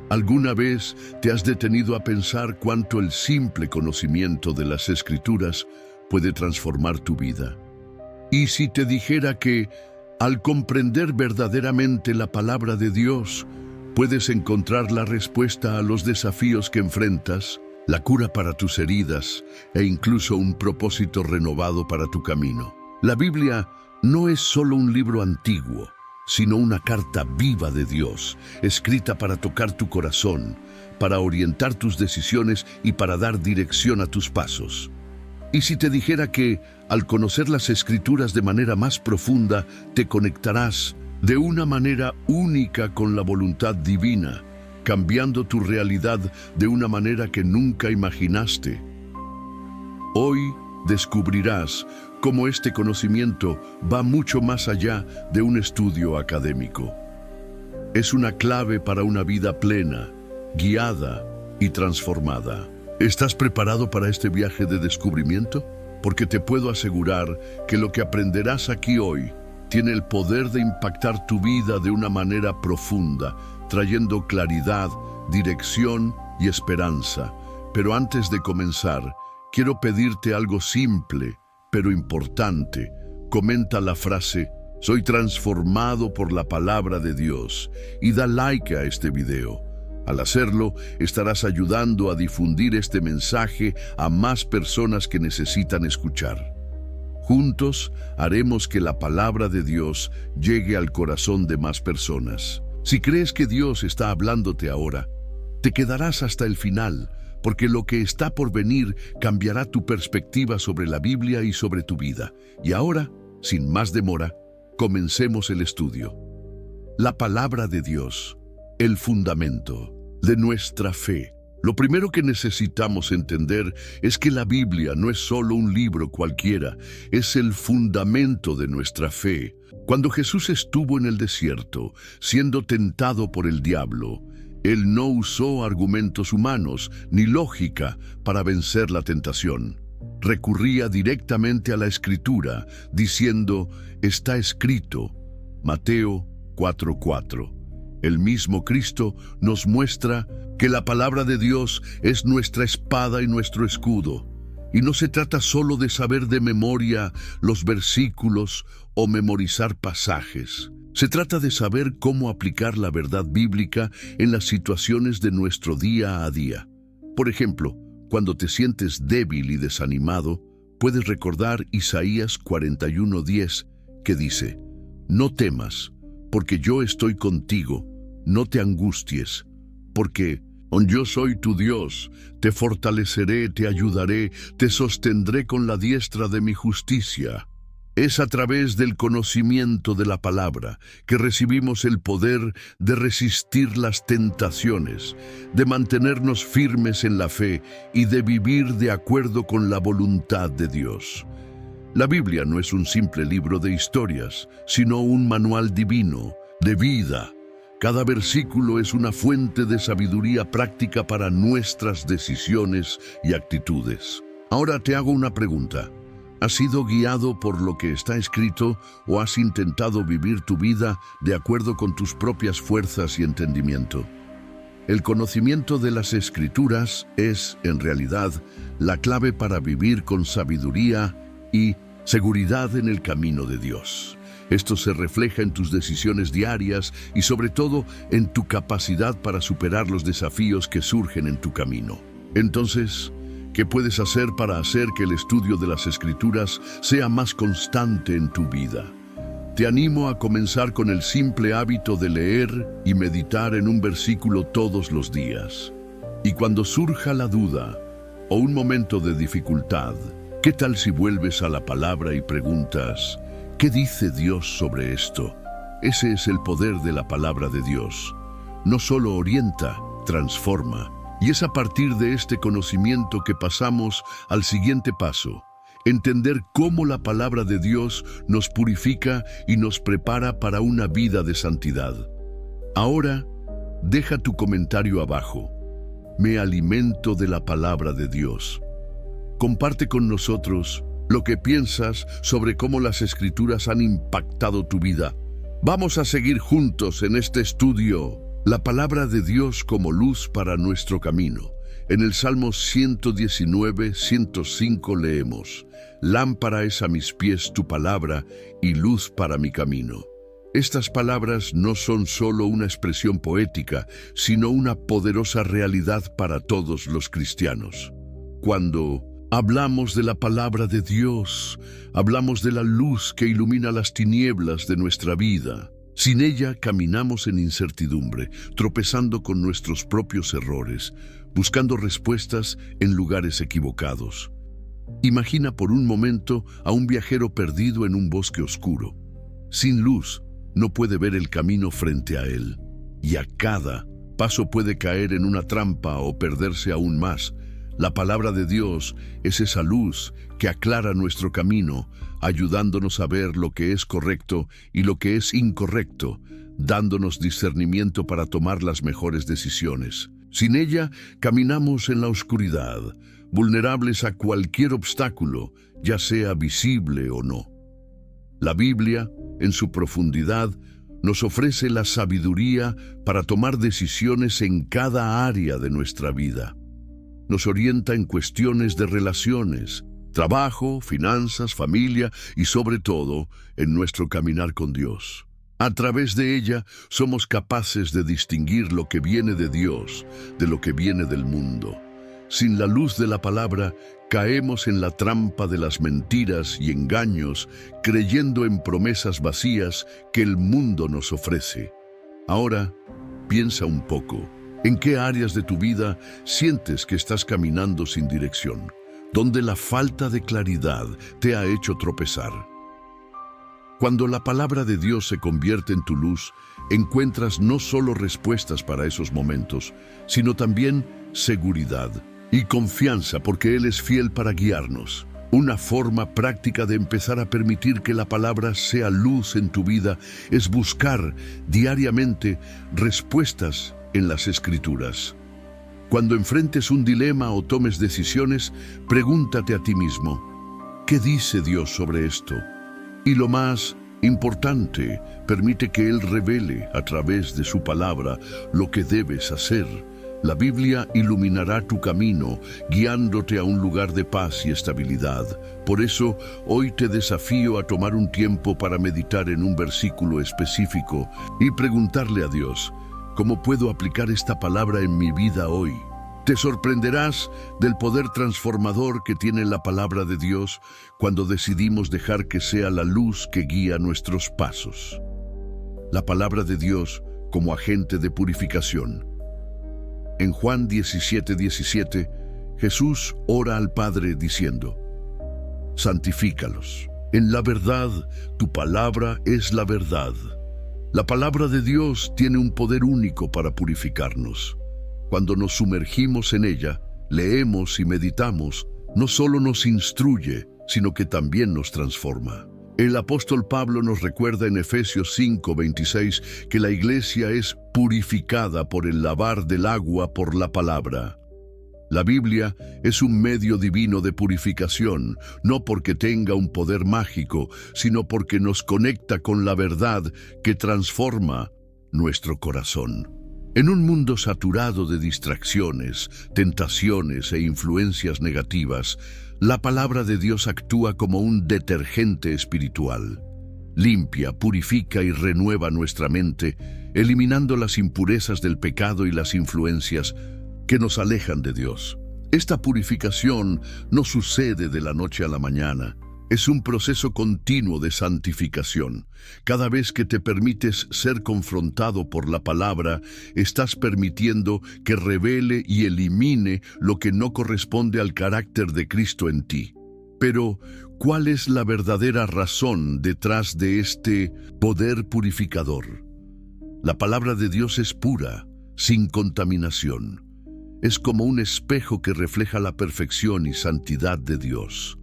¿Alguna vez te has detenido a pensar cuánto el simple conocimiento de las Escrituras puede transformar tu vida? Y si te dijera que, al comprender verdaderamente la palabra de Dios, puedes encontrar la respuesta a los desafíos que enfrentas, la cura para tus heridas e incluso un propósito renovado para tu camino. La Biblia no es solo un libro antiguo, sino una carta viva de Dios, escrita para tocar tu corazón, para orientar tus decisiones y para dar dirección a tus pasos. Y si te dijera que, al conocer las Escrituras de manera más profunda, te conectarás de una manera única con la voluntad divina, cambiando tu realidad de una manera que nunca imaginaste. Hoy descubrirás cómo este conocimiento va mucho más allá de un estudio académico. Es una clave para una vida plena, guiada y transformada. ¿Estás preparado para este viaje de descubrimiento? Porque te puedo asegurar que lo que aprenderás aquí hoy tiene el poder de impactar tu vida de una manera profunda, trayendo claridad, dirección y esperanza. Pero antes de comenzar, quiero pedirte algo simple, pero importante. Comenta la frase "Soy transformado por la palabra de Dios" y da like a este video. Al hacerlo, estarás ayudando a difundir este mensaje a más personas que necesitan escuchar. Juntos haremos que la palabra de Dios llegue al corazón de más personas. Si crees que Dios está hablándote ahora, te quedarás hasta el final, porque lo que está por venir cambiará tu perspectiva sobre la Biblia y sobre tu vida. Y ahora, sin más demora, comencemos el estudio. La palabra de Dios, el fundamento de nuestra fe. Lo primero que necesitamos entender es que la Biblia no es solo un libro cualquiera, es el fundamento de nuestra fe. Cuando Jesús estuvo en el desierto, siendo tentado por el diablo, Él no usó argumentos humanos ni lógica para vencer la tentación. Recurría directamente a la Escritura, diciendo, "Está escrito", Mateo 4:4. El mismo Cristo nos muestra que la palabra de Dios es nuestra espada y nuestro escudo. Y no se trata solo de saber de memoria los versículos o memorizar pasajes. Se trata de saber cómo aplicar la verdad bíblica en las situaciones de nuestro día a día. Por ejemplo, cuando te sientes débil y desanimado, puedes recordar Isaías 41:10, que dice, "No temas, porque yo estoy contigo, no te angusties, porque yo soy tu Dios, te fortaleceré, te ayudaré, te sostendré con la diestra de mi justicia". Es a través del conocimiento de la palabra que recibimos el poder de resistir las tentaciones, de mantenernos firmes en la fe y de vivir de acuerdo con la voluntad de Dios. La Biblia no es un simple libro de historias, sino un manual divino, de vida. Cada versículo es una fuente de sabiduría práctica para nuestras decisiones y actitudes. Ahora te hago una pregunta. ¿Has sido guiado por lo que está escrito o has intentado vivir tu vida de acuerdo con tus propias fuerzas y entendimiento? El conocimiento de las Escrituras es, en realidad, la clave para vivir con sabiduría y seguridad en el camino de Dios. Esto se refleja en tus decisiones diarias y sobre todo en tu capacidad para superar los desafíos que surgen en tu camino. Entonces, ¿qué puedes hacer para hacer que el estudio de las Escrituras sea más constante en tu vida? Te animo a comenzar con el simple hábito de leer y meditar en un versículo todos los días. Y cuando surja la duda o un momento de dificultad, ¿qué tal si vuelves a la palabra y preguntas, ¿qué dice Dios sobre esto? Ese es el poder de la palabra de Dios. No solo orienta, transforma. Y es a partir de este conocimiento que pasamos al siguiente paso: entender cómo la palabra de Dios nos purifica y nos prepara para una vida de santidad. Ahora, deja tu comentario abajo. Me alimento de la palabra de Dios. Comparte con nosotros lo que piensas sobre cómo las Escrituras han impactado tu vida. Vamos a seguir juntos en este estudio. La palabra de Dios como luz para nuestro camino. En el Salmo 119, 105 leemos: Lámpara es a mis pies tu palabra y luz para mi camino. Estas palabras no son solo una expresión poética, sino una poderosa realidad para todos los cristianos. Cuando hablamos de la palabra de Dios, hablamos de la luz que ilumina las tinieblas de nuestra vida. Sin ella caminamos en incertidumbre, tropezando con nuestros propios errores, buscando respuestas en lugares equivocados. Imagina por un momento a un viajero perdido en un bosque oscuro. Sin luz, no puede ver el camino frente a él, y a cada paso puede caer en una trampa o perderse aún más. La palabra de Dios es esa luz que aclara nuestro camino, ayudándonos a ver lo que es correcto y lo que es incorrecto, dándonos discernimiento para tomar las mejores decisiones. Sin ella, caminamos en la oscuridad, vulnerables a cualquier obstáculo, ya sea visible o no. La Biblia, en su profundidad, nos ofrece la sabiduría para tomar decisiones en cada área de nuestra vida. Nos orienta en cuestiones de relaciones, trabajo, finanzas, familia y sobre todo en nuestro caminar con Dios. A través de ella somos capaces de distinguir lo que viene de Dios de lo que viene del mundo. Sin la luz de la palabra, caemos en la trampa de las mentiras y engaños, creyendo en promesas vacías que el mundo nos ofrece. Ahora, piensa un poco. ¿En qué áreas de tu vida sientes que estás caminando sin dirección? ¿Dónde la falta de claridad te ha hecho tropezar? Cuando la palabra de Dios se convierte en tu luz, encuentras no solo respuestas para esos momentos, sino también seguridad y confianza, porque Él es fiel para guiarnos. Una forma práctica de empezar a permitir que la palabra sea luz en tu vida es buscar diariamente respuestas en las Escrituras. Cuando enfrentes un dilema o tomes decisiones, pregúntate a ti mismo: ¿qué dice Dios sobre esto? Y lo más importante, permite que Él revele a través de su palabra lo que debes hacer. La Biblia iluminará tu camino, guiándote a un lugar de paz y estabilidad. Por eso, hoy te desafío a tomar un tiempo para meditar en un versículo específico y preguntarle a Dios: ¿cómo puedo aplicar esta palabra en mi vida hoy? Te sorprenderás del poder transformador que tiene la palabra de Dios cuando decidimos dejar que sea la luz que guía nuestros pasos. La palabra de Dios como agente de purificación. En Juan 17:17, Jesús ora al Padre diciendo: santifícalos. En la verdad, tu palabra es la verdad. La palabra de Dios tiene un poder único para purificarnos. Cuando nos sumergimos en ella, leemos y meditamos, no solo nos instruye, sino que también nos transforma. El apóstol Pablo nos recuerda en Efesios 5:26 que la iglesia es purificada por el lavar del agua por la palabra. La Biblia es un medio divino de purificación, no porque tenga un poder mágico, sino porque nos conecta con la verdad que transforma nuestro corazón. En un mundo saturado de distracciones, tentaciones e influencias negativas, la palabra de Dios actúa como un detergente espiritual. Limpia, purifica y renueva nuestra mente, eliminando las impurezas del pecado y las influencias que nos alejan de Dios. Esta purificación no sucede de la noche a la mañana. Es un proceso continuo de santificación. Cada vez que te permites ser confrontado por la palabra, estás permitiendo que revele y elimine lo que no corresponde al carácter de Cristo en ti. Pero, ¿cuál es la verdadera razón detrás de este poder purificador? La palabra de Dios es pura, sin contaminación. Es como un espejo que refleja la perfección y santidad de Dios.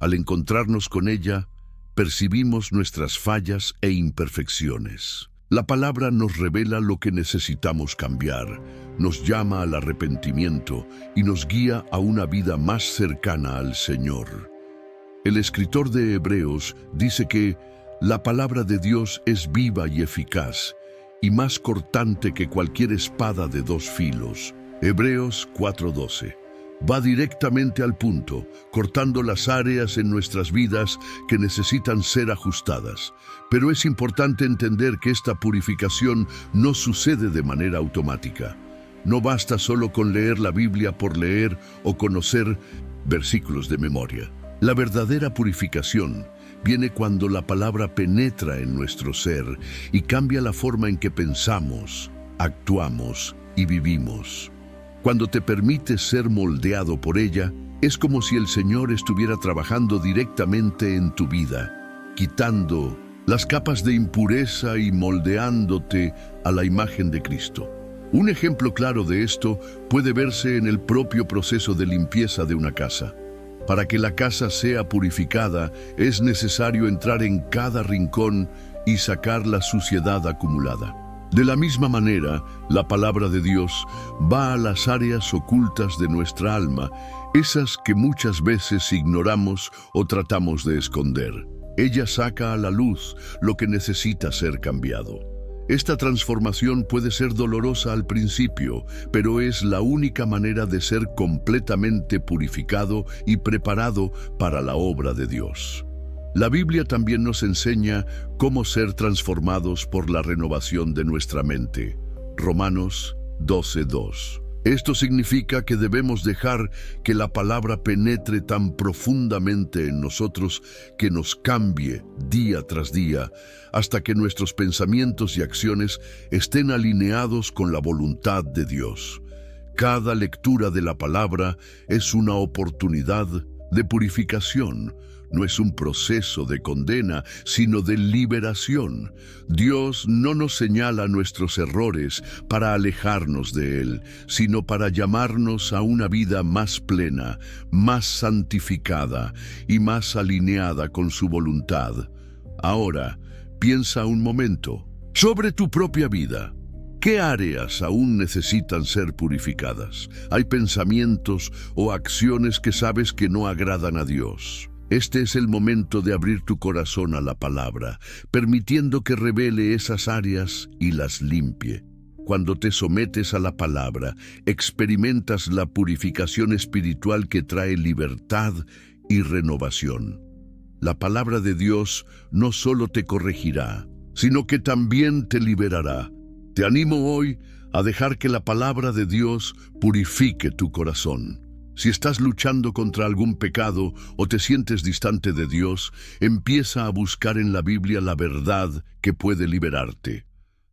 Al encontrarnos con ella, percibimos nuestras fallas e imperfecciones. La palabra nos revela lo que necesitamos cambiar, nos llama al arrepentimiento y nos guía a una vida más cercana al Señor. El escritor de Hebreos dice que la palabra de Dios es viva y eficaz y más cortante que cualquier espada de dos filos. Hebreos 4:12. Va directamente al punto, cortando las áreas en nuestras vidas que necesitan ser ajustadas. Pero es importante entender que esta purificación no sucede de manera automática. No basta solo con leer la Biblia por leer o conocer versículos de memoria. La verdadera purificación viene cuando la palabra penetra en nuestro ser y cambia la forma en que pensamos, actuamos y vivimos. Cuando te permites ser moldeado por ella, es como si el Señor estuviera trabajando directamente en tu vida, quitando las capas de impureza y moldeándote a la imagen de Cristo. Un ejemplo claro de esto puede verse en el propio proceso de limpieza de una casa. Para que la casa sea purificada, es necesario entrar en cada rincón y sacar la suciedad acumulada. De la misma manera, la palabra de Dios va a las áreas ocultas de nuestra alma, esas que muchas veces ignoramos o tratamos de esconder. Ella saca a la luz lo que necesita ser cambiado. Esta transformación puede ser dolorosa al principio, pero es la única manera de ser completamente purificado y preparado para la obra de Dios. La Biblia también nos enseña cómo ser transformados por la renovación de nuestra mente. Romanos 12:2. Esto significa que debemos dejar que la palabra penetre tan profundamente en nosotros que nos cambie día tras día, hasta que nuestros pensamientos y acciones estén alineados con la voluntad de Dios. Cada lectura de la palabra es una oportunidad de purificación. No es un proceso de condena, sino de liberación. Dios no nos señala nuestros errores para alejarnos de Él, sino para llamarnos a una vida más plena, más santificada y más alineada con su voluntad. Ahora, piensa un momento sobre tu propia vida. ¿Qué áreas aún necesitan ser purificadas? ¿Hay pensamientos o acciones que sabes que no agradan a Dios? Este es el momento de abrir tu corazón a la palabra, permitiendo que revele esas áreas y las limpie. Cuando te sometes a la palabra, experimentas la purificación espiritual que trae libertad y renovación. La palabra de Dios no solo te corregirá, sino que también te liberará. Te animo hoy a dejar que la palabra de Dios purifique tu corazón. Si estás luchando contra algún pecado o te sientes distante de Dios, empieza a buscar en la Biblia la verdad que puede liberarte.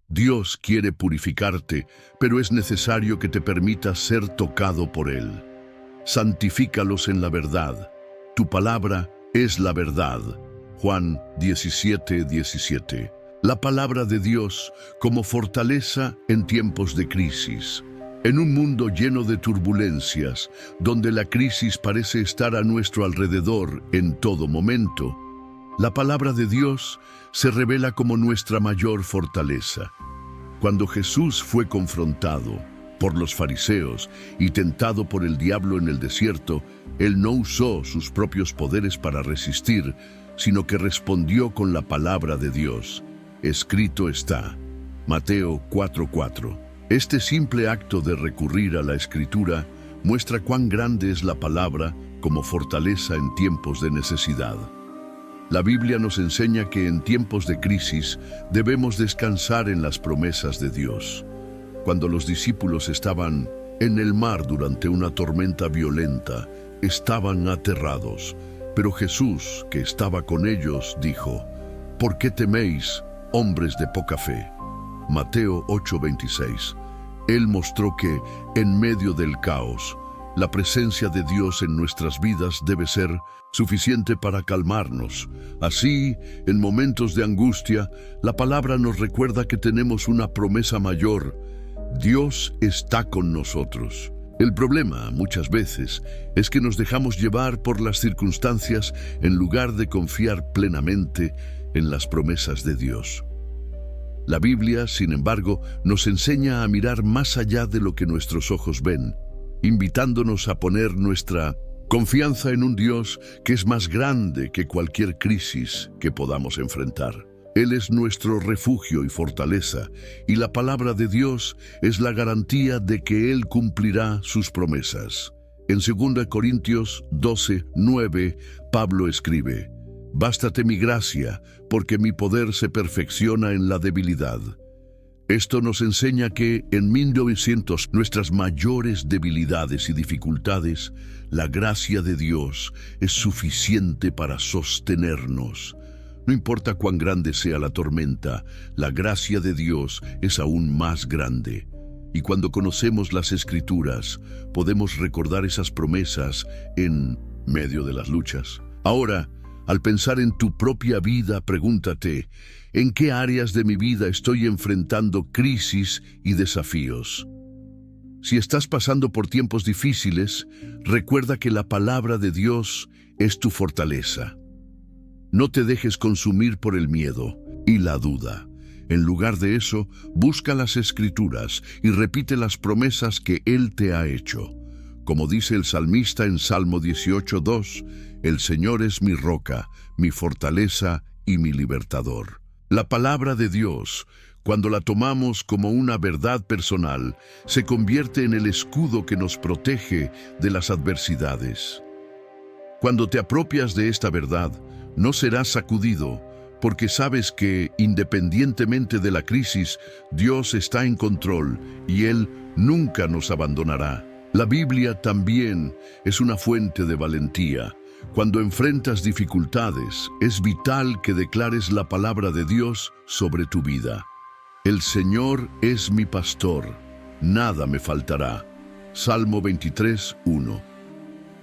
Dios quiere purificarte, pero es necesario que te permitas ser tocado por Él. Santifícalos en la verdad. Tu palabra es la verdad. Juan 17:17. La palabra de Dios como fortaleza en tiempos de crisis. En un mundo lleno de turbulencias, donde la crisis parece estar a nuestro alrededor en todo momento, la palabra de Dios se revela como nuestra mayor fortaleza. Cuando Jesús fue confrontado por los fariseos y tentado por el diablo en el desierto, Él no usó sus propios poderes para resistir, sino que respondió con la palabra de Dios. Escrito está. Mateo 4:4. Este simple acto de recurrir a la Escritura muestra cuán grande es la palabra como fortaleza en tiempos de necesidad. La Biblia nos enseña que en tiempos de crisis debemos descansar en las promesas de Dios. Cuando los discípulos estaban en el mar durante una tormenta violenta, estaban aterrados, pero Jesús, que estaba con ellos, dijo: ¿Por qué teméis, hombres de poca fe? Mateo 8:26. Él mostró que, en medio del caos, la presencia de Dios en nuestras vidas debe ser suficiente para calmarnos. Así, en momentos de angustia, la palabra nos recuerda que tenemos una promesa mayor. Dios está con nosotros. El problema, muchas veces, es que nos dejamos llevar por las circunstancias en lugar de confiar plenamente en las promesas de Dios. La Biblia, sin embargo, nos enseña a mirar más allá de lo que nuestros ojos ven, invitándonos a poner nuestra confianza en un Dios que es más grande que cualquier crisis que podamos enfrentar. Él es nuestro refugio y fortaleza, y la palabra de Dios es la garantía de que Él cumplirá sus promesas. En 2 Corintios 12:9, Pablo escribe: «Bástate mi gracia, porque mi poder se perfecciona en la debilidad». Esto nos enseña que en 1900 nuestras mayores debilidades y dificultades, la gracia de Dios es suficiente para sostenernos. No importa cuán grande sea la tormenta, la gracia de Dios es aún más grande. Y cuando conocemos las Escrituras, podemos recordar esas promesas en medio de las luchas. Ahora, al pensar en tu propia vida, pregúntate, ¿en qué áreas de mi vida estoy enfrentando crisis y desafíos? Si estás pasando por tiempos difíciles, recuerda que la palabra de Dios es tu fortaleza. No te dejes consumir por el miedo y la duda. En lugar de eso, busca las Escrituras y repite las promesas que Él te ha hecho. Como dice el salmista en Salmo 18:2, «El Señor es mi roca, mi fortaleza y mi libertador». La palabra de Dios, cuando la tomamos como una verdad personal, se convierte en el escudo que nos protege de las adversidades. Cuando te apropias de esta verdad, no serás sacudido, porque sabes que, independientemente de la crisis, Dios está en control y Él nunca nos abandonará. La Biblia también es una fuente de valentía. Cuando enfrentas dificultades, es vital que declares la palabra de Dios sobre tu vida. El Señor es mi pastor, nada me faltará. Salmo 23:1.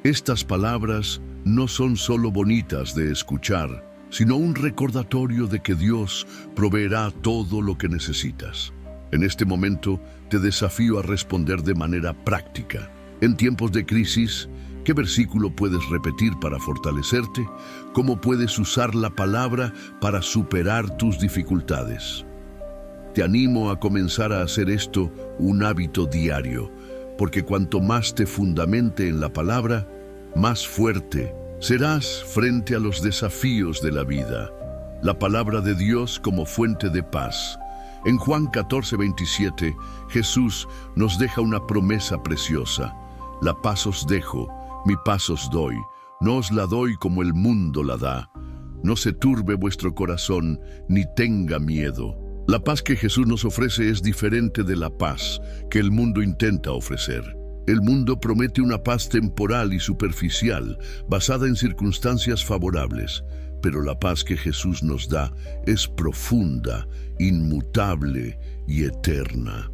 Estas palabras no son solo bonitas de escuchar, sino un recordatorio de que Dios proveerá todo lo que necesitas. En este momento te desafío a responder de manera práctica. En tiempos de crisis, ¿qué versículo puedes repetir para fortalecerte? ¿Cómo puedes usar la palabra para superar tus dificultades? Te animo a comenzar a hacer esto un hábito diario, porque cuanto más te fundamente en la palabra, más fuerte serás frente a los desafíos de la vida. La palabra de Dios como fuente de paz. En Juan 14:27, Jesús nos deja una promesa preciosa. La paz os dejo, mi paz os doy, no os la doy como el mundo la da. No se turbe vuestro corazón, ni tenga miedo. La paz que Jesús nos ofrece es diferente de la paz que el mundo intenta ofrecer. El mundo promete una paz temporal y superficial, basada en circunstancias favorables, pero la paz que Jesús nos da es profunda, inmutable y eterna.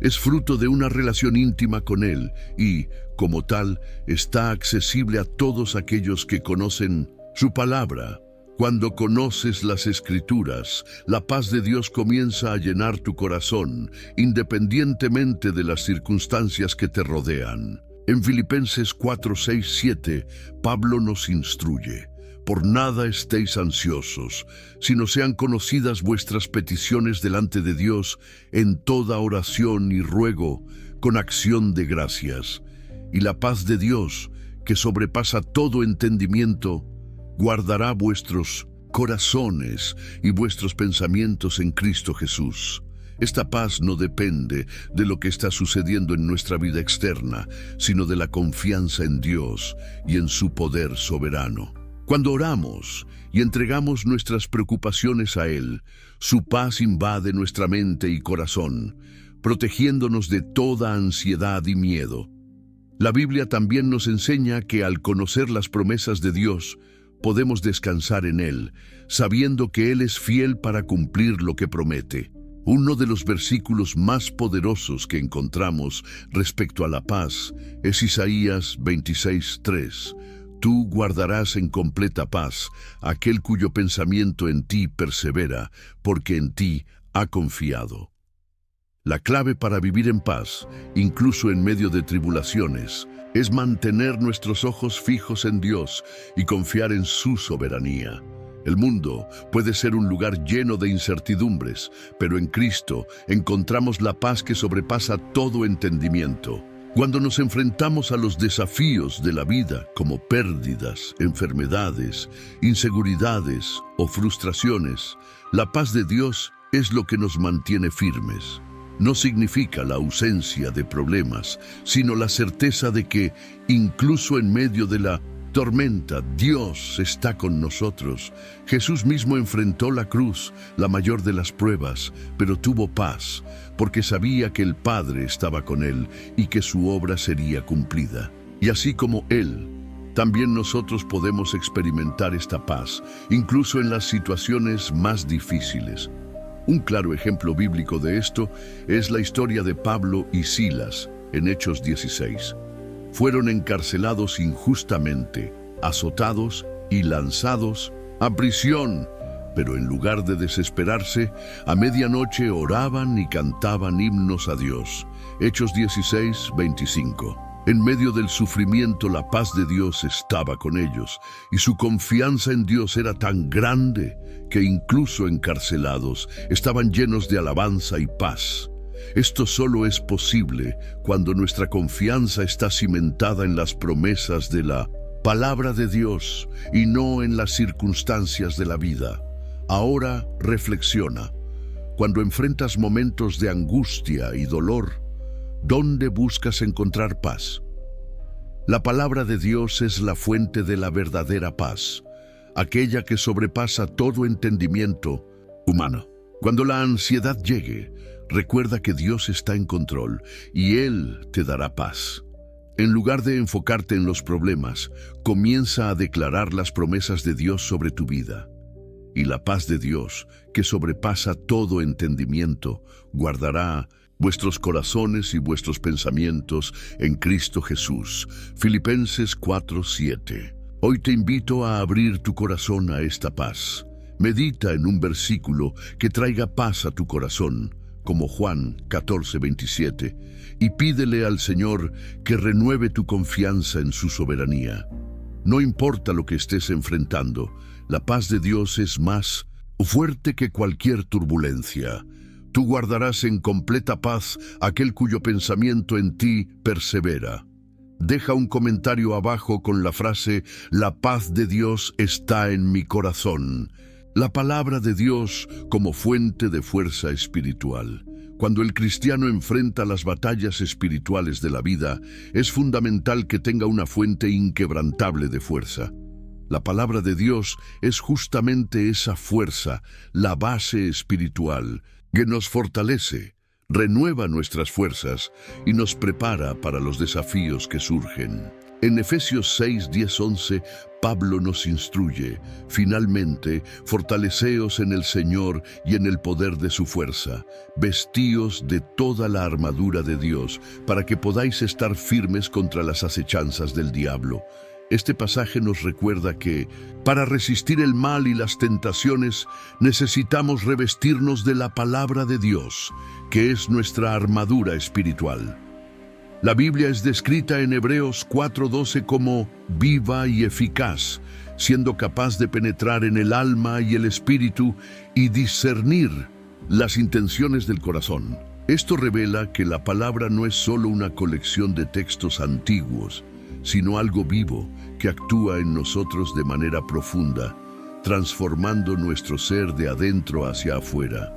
Es fruto de una relación íntima con Él y, como tal, está accesible a todos aquellos que conocen su palabra. Cuando conoces las Escrituras, la paz de Dios comienza a llenar tu corazón, independientemente de las circunstancias que te rodean. En Filipenses 4:6-7, Pablo nos instruye: «Por nada estéis ansiosos, sino sean conocidas vuestras peticiones delante de Dios en toda oración y ruego, con acción de gracias. Y la paz de Dios, que sobrepasa todo entendimiento, guardará vuestros corazones y vuestros pensamientos en Cristo Jesús». Esta paz no depende de lo que está sucediendo en nuestra vida externa, sino de la confianza en Dios y en su poder soberano. Cuando oramos y entregamos nuestras preocupaciones a Él, su paz invade nuestra mente y corazón, protegiéndonos de toda ansiedad y miedo. La Biblia también nos enseña que al conocer las promesas de Dios, podemos descansar en Él, sabiendo que Él es fiel para cumplir lo que promete. Uno de los versículos más poderosos que encontramos respecto a la paz es Isaías 26:3. «Tú guardarás en completa paz aquel cuyo pensamiento en ti persevera, porque en ti ha confiado». La clave para vivir en paz, incluso en medio de tribulaciones, es mantener nuestros ojos fijos en Dios y confiar en su soberanía. El mundo puede ser un lugar lleno de incertidumbres, pero en Cristo encontramos la paz que sobrepasa todo entendimiento. Cuando nos enfrentamos a los desafíos de la vida, como pérdidas, enfermedades, inseguridades o frustraciones, la paz de Dios es lo que nos mantiene firmes. No significa la ausencia de problemas, sino la certeza de que, incluso en medio de la tormenta, Dios está con nosotros. Jesús mismo enfrentó la cruz, la mayor de las pruebas, pero tuvo paz, porque sabía que el Padre estaba con él y que su obra sería cumplida. Y así como Él, también nosotros podemos experimentar esta paz, incluso en las situaciones más difíciles. Un claro ejemplo bíblico de esto es la historia de Pablo y Silas en Hechos 16. Fueron encarcelados injustamente, azotados y lanzados a prisión, pero en lugar de desesperarse, a medianoche oraban y cantaban himnos a Dios. Hechos 16, 25. En medio del sufrimiento, la paz de Dios estaba con ellos, y su confianza en Dios era tan grande que incluso encarcelados estaban llenos de alabanza y paz. Esto solo es posible cuando nuestra confianza está cimentada en las promesas de la palabra de Dios y no en las circunstancias de la vida. Ahora reflexiona. Cuando enfrentas momentos de angustia y dolor, ¿dónde buscas encontrar paz? La palabra de Dios es la fuente de la verdadera paz, aquella que sobrepasa todo entendimiento humano. Cuando la ansiedad llegue, recuerda que Dios está en control y Él te dará paz. En lugar de enfocarte en los problemas, comienza a declarar las promesas de Dios sobre tu vida. Y la paz de Dios, que sobrepasa todo entendimiento, guardará vuestros corazones y vuestros pensamientos en Cristo Jesús. Filipenses 4:7. Hoy te invito a abrir tu corazón a esta paz. Medita en un versículo que traiga paz a tu corazón, como Juan 14:27, y pídele al Señor que renueve tu confianza en su soberanía. No importa lo que estés enfrentando, la paz de Dios es más fuerte que cualquier turbulencia. Tú guardarás en completa paz aquel cuyo pensamiento en ti persevera. Deja un comentario abajo con la frase: la paz de Dios está en mi corazón. La palabra de Dios como fuente de fuerza espiritual. Cuando el cristiano enfrenta las batallas espirituales de la vida, es fundamental que tenga una fuente inquebrantable de fuerza. La palabra de Dios es justamente esa fuerza, la base espiritual, que nos fortalece, renueva nuestras fuerzas y nos prepara para los desafíos que surgen. En Efesios 6, 10, 11, Pablo nos instruye: finalmente, fortaleceos en el Señor y en el poder de su fuerza. Vestíos de toda la armadura de Dios, para que podáis estar firmes contra las acechanzas del diablo. Este pasaje nos recuerda que, para resistir el mal y las tentaciones, necesitamos revestirnos de la palabra de Dios, que es nuestra armadura espiritual. La Biblia es descrita en Hebreos 4:12 como viva y eficaz, siendo capaz de penetrar en el alma y el espíritu y discernir las intenciones del corazón. Esto revela que la palabra no es solo una colección de textos antiguos, sino algo vivo que actúa en nosotros de manera profunda, transformando nuestro ser de adentro hacia afuera.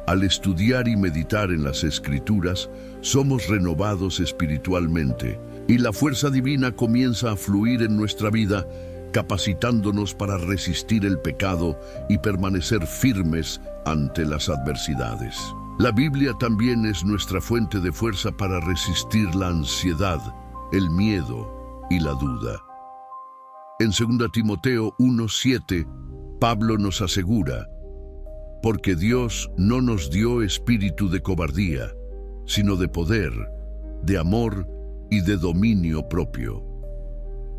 Al estudiar y meditar en las Escrituras, somos renovados espiritualmente y la fuerza divina comienza a fluir en nuestra vida, capacitándonos para resistir el pecado y permanecer firmes ante las adversidades. La Biblia también es nuestra fuente de fuerza para resistir la ansiedad, el miedo y la duda. En 2 Timoteo 1:7, Pablo nos asegura: porque Dios no nos dio espíritu de cobardía, sino de poder, de amor y de dominio propio.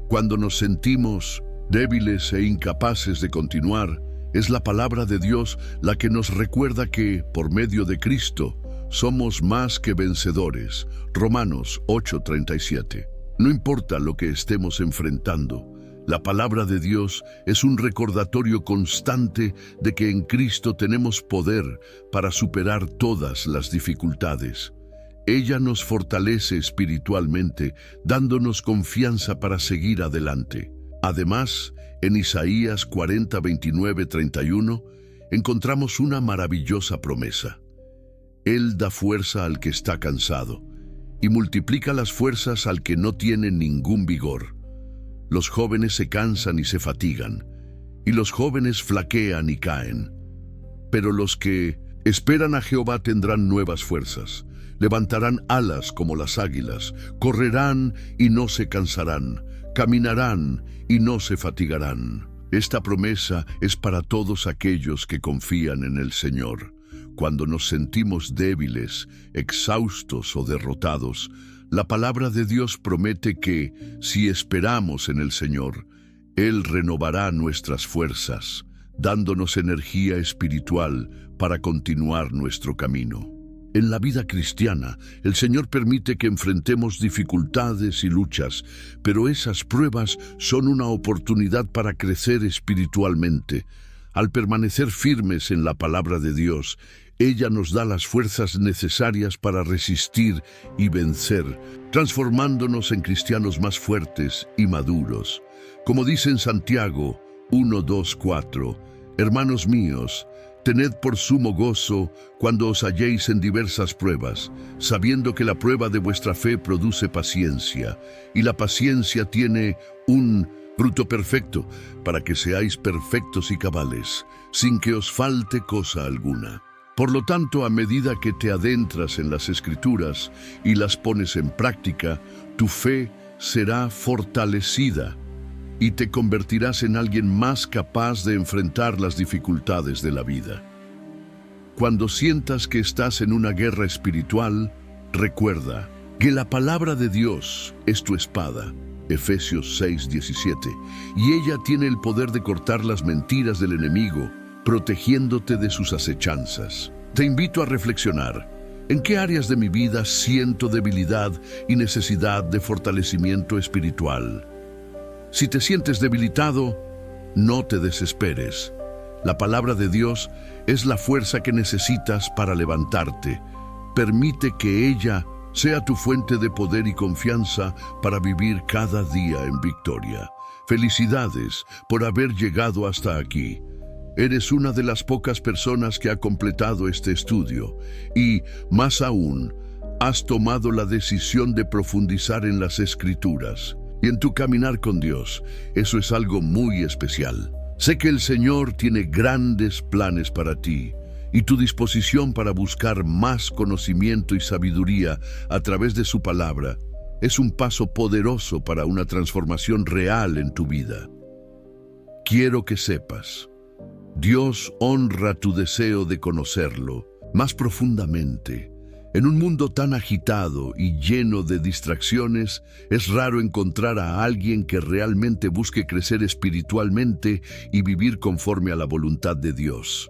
Cuando nos sentimos débiles e incapaces de continuar, es la palabra de Dios la que nos recuerda que, por medio de Cristo, somos más que vencedores. Romanos 8:37. No importa lo que estemos enfrentando, la palabra de Dios es un recordatorio constante de que en Cristo tenemos poder para superar todas las dificultades. Ella nos fortalece espiritualmente, dándonos confianza para seguir adelante. Además, en Isaías 40, 29, 31, encontramos una maravillosa promesa. Él da fuerza al que está cansado y multiplica las fuerzas al que no tiene ningún vigor. Los jóvenes se cansan y se fatigan, y los jóvenes flaquean y caen. Pero los que esperan a Jehová tendrán nuevas fuerzas, levantarán alas como las águilas, correrán y no se cansarán, caminarán y no se fatigarán. Esta promesa es para todos aquellos que confían en el Señor. Cuando nos sentimos débiles, exhaustos o derrotados, la palabra de Dios promete que, si esperamos en el Señor, Él renovará nuestras fuerzas, dándonos energía espiritual para continuar nuestro camino. En la vida cristiana, el Señor permite que enfrentemos dificultades y luchas, pero esas pruebas son una oportunidad para crecer espiritualmente. Al permanecer firmes en la palabra de Dios, ella nos da las fuerzas necesarias para resistir y vencer, transformándonos en cristianos más fuertes y maduros. Como dice en Santiago 1, 2, 4, hermanos míos, tened por sumo gozo cuando os halléis en diversas pruebas, sabiendo que la prueba de vuestra fe produce paciencia, y la paciencia tiene un fruto perfecto, para que seáis perfectos y cabales, sin que os falte cosa alguna. Por lo tanto, a medida que te adentras en las Escrituras y las pones en práctica, tu fe será fortalecida y te convertirás en alguien más capaz de enfrentar las dificultades de la vida. Cuando sientas que estás en una guerra espiritual, recuerda que la palabra de Dios es tu espada, Efesios 6, 17, y ella tiene el poder de cortar las mentiras del enemigo, protegiéndote de sus acechanzas. Te invito a reflexionar. ¿En qué áreas de mi vida siento debilidad y necesidad de fortalecimiento espiritual? Si te sientes debilitado, no te desesperes. La palabra de Dios es la fuerza que necesitas para levantarte. Permite que ella sea tu fuente de poder y confianza para vivir cada día en victoria. Felicidades por haber llegado hasta aquí. Eres una de las pocas personas que ha completado este estudio y, más aún, has tomado la decisión de profundizar en las Escrituras y en tu caminar con Dios. Eso es algo muy especial. Sé que el Señor tiene grandes planes para ti y tu disposición para buscar más conocimiento y sabiduría a través de su palabra es un paso poderoso para una transformación real en tu vida. Quiero que sepas, Dios honra tu deseo de conocerlo más profundamente. En un mundo tan agitado y lleno de distracciones, es raro encontrar a alguien que realmente busque crecer espiritualmente y vivir conforme a la voluntad de Dios.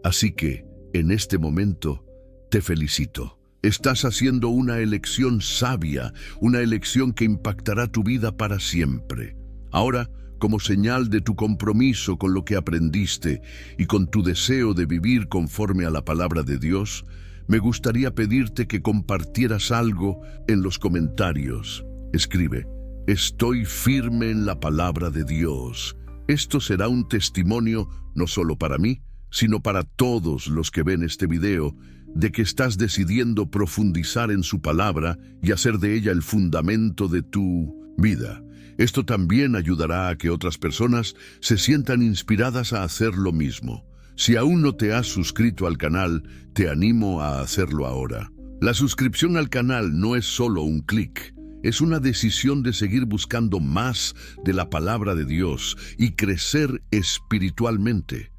Así que, en este momento, te felicito. Estás haciendo una elección sabia, una elección que impactará tu vida para siempre. Ahora, como señal de tu compromiso con lo que aprendiste y con tu deseo de vivir conforme a la palabra de Dios, me gustaría pedirte que compartieras algo en los comentarios. Escribe: estoy firme en la palabra de Dios. Esto será un testimonio no solo para mí, sino para todos los que ven este video, de que estás decidiendo profundizar en su palabra y hacer de ella el fundamento de tu vida. Esto también ayudará a que otras personas se sientan inspiradas a hacer lo mismo. Si aún no te has suscrito al canal, te animo a hacerlo ahora. La suscripción al canal no es solo un clic, es una decisión de seguir buscando más de la palabra de Dios y crecer espiritualmente.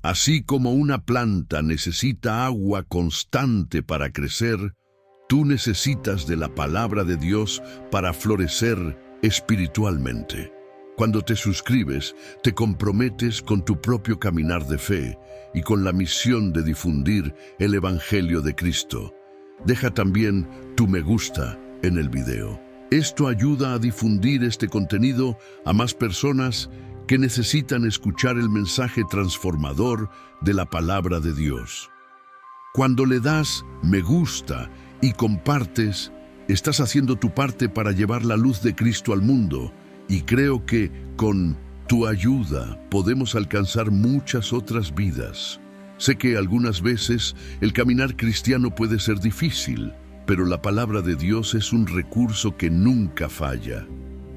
Así como una planta necesita agua constante para crecer, tú necesitas de la palabra de Dios para florecer espiritualmente. Cuando te suscribes, te comprometes con tu propio caminar de fe y con la misión de difundir el Evangelio de Cristo. Deja también tu me gusta en el video. Esto ayuda a difundir este contenido a más personas que necesitan escuchar el mensaje transformador de la palabra de Dios. Cuando le das me gusta y compartes, estás haciendo tu parte para llevar la luz de Cristo al mundo, y creo que con tu ayuda podemos alcanzar muchas otras vidas. Sé que algunas veces el caminar cristiano puede ser difícil, pero la palabra de Dios es un recurso que nunca falla.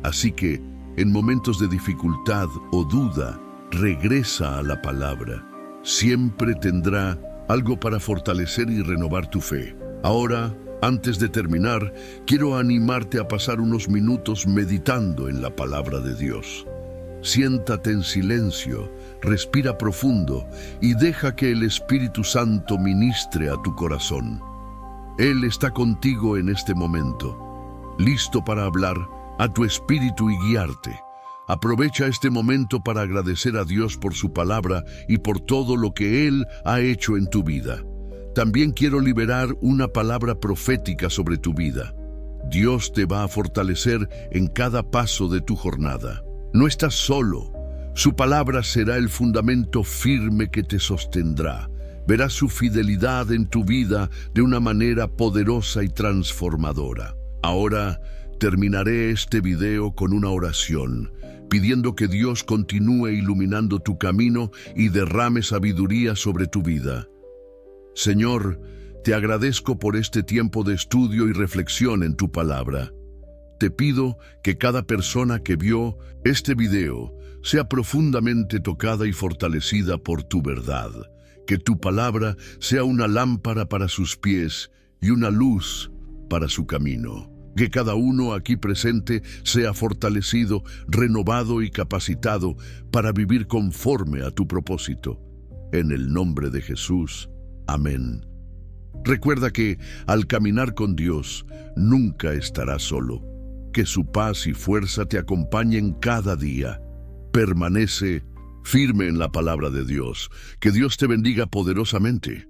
Así que, en momentos de dificultad o duda, regresa a la palabra. Siempre tendrá algo para fortalecer y renovar tu fe. Ahora, antes de terminar, quiero animarte a pasar unos minutos meditando en la palabra de Dios. Siéntate en silencio, respira profundo y deja que el Espíritu Santo ministre a tu corazón. Él está contigo en este momento, listo para hablar a tu espíritu y guiarte. Aprovecha este momento para agradecer a Dios por su palabra y por todo lo que Él ha hecho en tu vida. También quiero liberar una palabra profética sobre tu vida. Dios te va a fortalecer en cada paso de tu jornada. No estás solo. Su palabra será el fundamento firme que te sostendrá. Verás su fidelidad en tu vida de una manera poderosa y transformadora. Ahora terminaré este video con una oración, pidiendo que Dios continúe iluminando tu camino y derrame sabiduría sobre tu vida. Señor, te agradezco por este tiempo de estudio y reflexión en tu palabra. Te pido que cada persona que vio este video sea profundamente tocada y fortalecida por tu verdad. Que tu palabra sea una lámpara para sus pies y una luz para su camino. Que cada uno aquí presente sea fortalecido, renovado y capacitado para vivir conforme a tu propósito. En el nombre de Jesús. Amén. Recuerda que al caminar con Dios nunca estarás solo. Que su paz y fuerza te acompañen cada día. Permanece firme en la palabra de Dios. Que Dios te bendiga poderosamente.